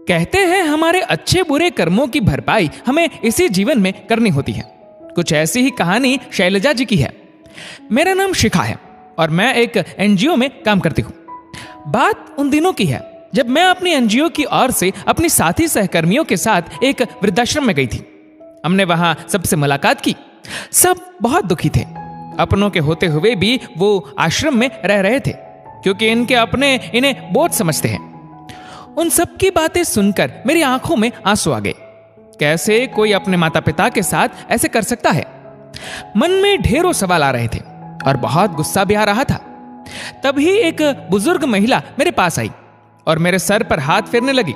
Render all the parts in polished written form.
कहते हैं हमारे अच्छे बुरे कर्मों की भरपाई हमें इसी जीवन में करनी होती है। कुछ ऐसी ही कहानी शैलजा जी की है। मेरा नाम शिखा है और मैं एक एनजीओ में काम करती हूँ। बात उन दिनों की है जब मैं अपनी एनजीओ की ओर से अपनी साथी सहकर्मियों के साथ एक वृद्धाश्रम में गई थी। हमने वहां सबसे मुलाकात की। सब बहुत दुखी थे। अपनों के होते हुए भी वो आश्रम में रह रहे थे क्योंकि इनके अपने इन्हें बोझ समझते हैं। उन सब की बातें सुनकर मेरी आंखों में आंसू आ गए। कैसे कोई अपने माता पिता के साथ ऐसे कर सकता है? मन में ढेरों सवाल आ रहे थे और बहुत गुस्सा भी आ रहा था। तभी एक बुजुर्ग महिला मेरे पास आई और मेरे सर पर हाथ फेरने लगी।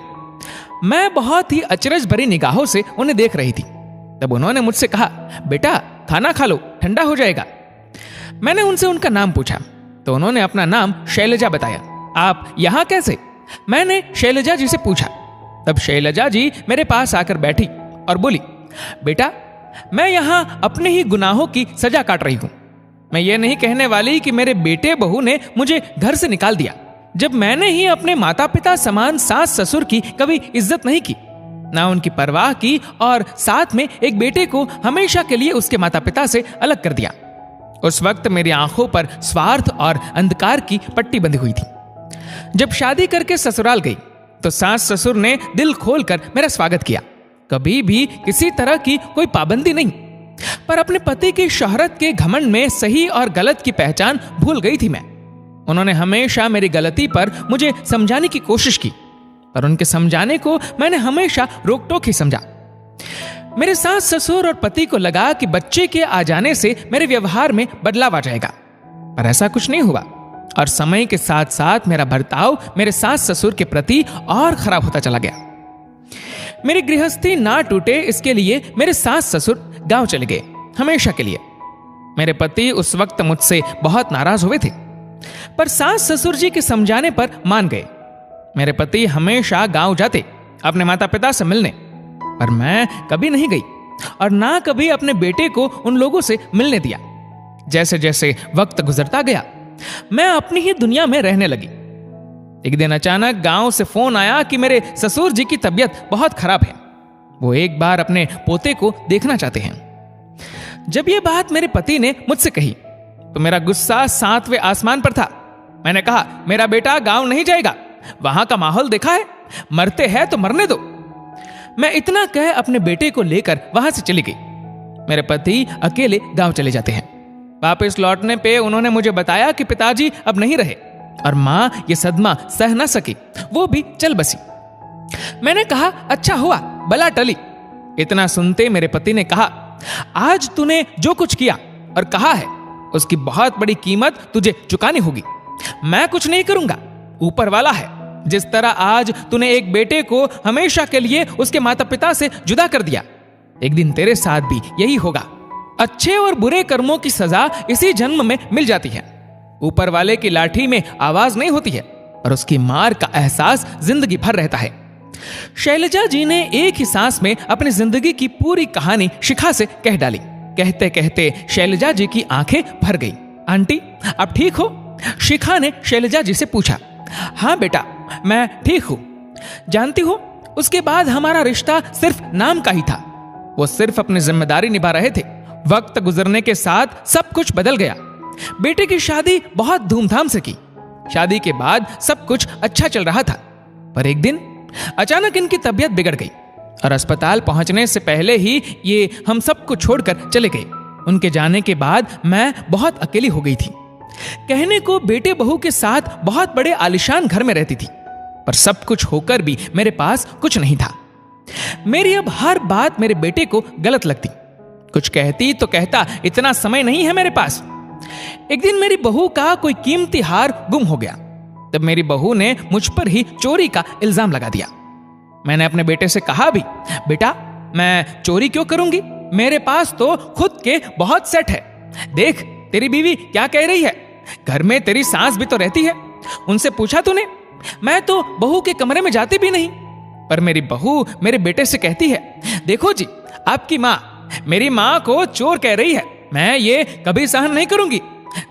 मैं बहुत ही अचरज भरी निगाहों से उन्हें देख रही थी। तब उन्होंने मुझसे कहा, बेटा खाना खा लो, ठंडा हो जाएगा। मैंने उनसे उनका नाम पूछा तो उन्होंने अपना नाम शैलजा बताया। आप यहां कैसे? मैंने शैलजा जी से पूछा। तब शैलजा जी मेरे पास आकर बैठी और बोली, बेटा मैं यहां अपने ही गुनाहों की सजा काट रही हूं। मैं ये नहीं कहने वाली कि मेरे बेटे बहू ने मुझे घर से निकाल दिया, जब मैंने ही अपने माता पिता समान सास ससुर की कभी इज्जत नहीं की, ना उनकी परवाह की, और साथ में एक बेटे को हमेशा के लिए उसके माता पिता से अलग कर दिया। उस वक्त मेरी आंखों पर स्वार्थ और अंधकार की पट्टी बंधी हुई थी। जब शादी करके ससुराल गई तो सास ससुर ने दिल खोलकर मेरा स्वागत किया। कभी भी किसी तरह की कोई पाबंदी नहीं, पर अपने पति की शोहरत के घमंड में सही और गलत की पहचान भूल गई थी मैं। उन्होंने हमेशा मेरी गलती पर मुझे समझाने की कोशिश की, पर उनके समझाने को मैंने हमेशा रोक टोक ही समझा। मेरे सास ससुर और पति को लगा कि बच्चे के आ जाने से मेरे व्यवहार में बदलाव आ जाएगा, पर ऐसा कुछ नहीं हुआ और समय के साथ साथ मेरा बर्ताव मेरे सास ससुर के प्रति और खराब होता चला गया। मेरी गृहस्थी ना टूटे इसके लिए मेरे सास ससुर गांव चले गए हमेशा के लिए। मेरे पति उस वक्त मुझसे बहुत नाराज हुए थे, पर सास ससुर जी के समझाने पर मान गए। मेरे पति हमेशा गांव जाते अपने माता पिता से मिलने, पर मैं कभी नहीं गई और ना कभी अपने बेटे को उन लोगों से मिलने दिया। जैसे जैसे वक्त गुजरता गया मैं अपनी ही दुनिया में रहने लगी। एक दिन अचानक गांव से फोन आया कि मेरे ससुर जी की तबीयत बहुत खराब है, वो एक बार अपने पोते को देखना चाहते हैं। जब ये बात मेरे पति ने मुझसे कही तो मेरा गुस्सा 7वें आसमान पर था। मैंने कहा, मेरा बेटा गांव नहीं जाएगा, वहां का माहौल देखा है, मरते हैं तो मरने दो। मैं इतना कह अपने बेटे को लेकर वहां से चली गई। मेरे पति अकेले गांव चले जाते हैं। वापस लौटने पे उन्होंने मुझे बताया कि पिताजी अब नहीं रहे और मां ये सदमा सह न सकी, वो भी चल बसी। मैंने कहा, अच्छा हुआ, बला टली। इतना सुनते मेरे पति ने कहा, आज तूने जो कुछ किया और कहा है उसकी बहुत बड़ी कीमत तुझे चुकानी होगी। मैं कुछ नहीं करूंगा, ऊपर वाला है। जिस तरह आज तूने एक बेटे को हमेशा के लिए उसके माता पिता से जुदा कर दिया, एक दिन तेरे साथ भी यही होगा। अच्छे और बुरे कर्मों की सजा इसी जन्म में मिल जाती है। ऊपर वाले की लाठी में आवाज नहीं होती है और उसकी मार का एहसास जिंदगी भर रहता है। शैलजा जी ने एक ही सांस में अपनी जिंदगी की पूरी कहानी शिखा से कह डाली। कहते कहते शैलजा जी की आंखें भर गई। आंटी आप ठीक हो? शिखा ने शैलजा जी से पूछा। हाँ बेटा, मैं ठीक हूं। जानती हो, उसके बाद हमारा रिश्ता सिर्फ नाम का ही था। वो सिर्फ अपनी जिम्मेदारी निभा रहे थे। वक्त गुजरने के साथ सब कुछ बदल गया। बेटे की शादी बहुत धूमधाम से की। शादी के बाद सब कुछ अच्छा चल रहा था, पर एक दिन अचानक इनकी तबीयत बिगड़ गई और अस्पताल पहुंचने से पहले ही ये हम सबको छोड़कर चले गए। उनके जाने के बाद मैं बहुत अकेली हो गई थी। कहने को बेटे बहू के साथ बहुत बड़े आलीशान घर में रहती थी, पर सब कुछ होकर भी मेरे पास कुछ नहीं था। मेरी अब हर बात मेरे बेटे को गलत लगती। कुछ कहती तो कहता, इतना समय नहीं है मेरे पास। एक दिन मेरी बहू का कोई कीमती हार गुम हो गया। तब मेरी बहू ने मुझ पर ही चोरी का इल्जाम लगा दिया। मैंने अपने बेटे से कहा भी, बेटा मैं चोरी क्यों करूंगी, मेरे पास तो खुद के बहुत सेट है। देख तेरी बीवी क्या कह रही है, घर में तेरी सास भी तो रहती है, उनसे पूछा तूने? मैं तो बहू के कमरे में जाती भी नहीं। पर मेरी बहू मेरे बेटे से कहती है, देखो जी आपकी माँ मेरी माँ को चोर कह रही है, मैं ये कभी सहन नहीं करूंगी।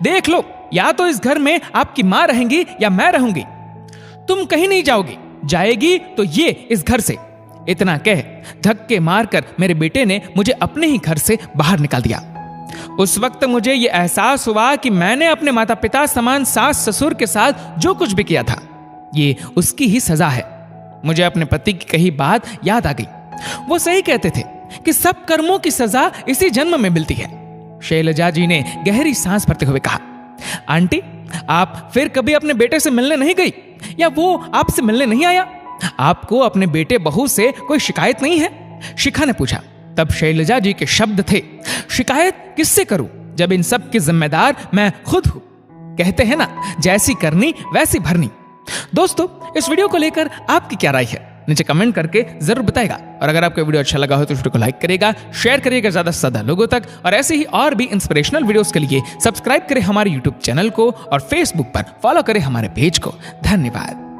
देख लो, या तो इस घर में आपकी माँ रहेंगी या मैं रहूंगी। तुम कहीं नहीं जाओगी, जाएगी तो ये इस घर से। इतना कह धक्के मारकर मेरे बेटे ने मुझे अपने ही घर से बाहर निकाल दिया। उस वक्त मुझे यह एहसास हुआ कि मैंने अपने माता पिता समान सास ससुर के साथ जो कुछ भी किया था, ये उसकी ही सजा है। मुझे अपने पति की कही बात याद आ गई। वो सही कहते थे कि सब कर्मों की सजा इसी जन्म में मिलती है। शैलजा जी ने गहरी सांस भरते हुए कहा, आंटी, आप फिर कभी अपने बेटे से मिलने नहीं गई या वो आपसे मिलने नहीं आया? आपको अपने बेटे बहू से कोई शिकायत नहीं है? शिखा ने पूछा। तब शैलजा जी के शब्द थे, शिकायत किससे करूं जब इन सब की जिम्मेदार मैं खुद हूं। कहते हैं ना, जैसी करनी वैसी भरनी। दोस्तों, इस वीडियो को लेकर आपकी क्या राय है नीचे कमेंट करके जरूर बताएगा। और अगर आपको वीडियो अच्छा लगा हो तो वीडियो को लाइक करेगा, शेयर करिएगा ज्यादा से ज्यादा लोगों तक। और ऐसे ही और भी इंस्पिरेशनल वीडियोस के लिए सब्सक्राइब करें हमारे यूट्यूब चैनल को और फेसबुक पर फॉलो करें हमारे पेज को। धन्यवाद।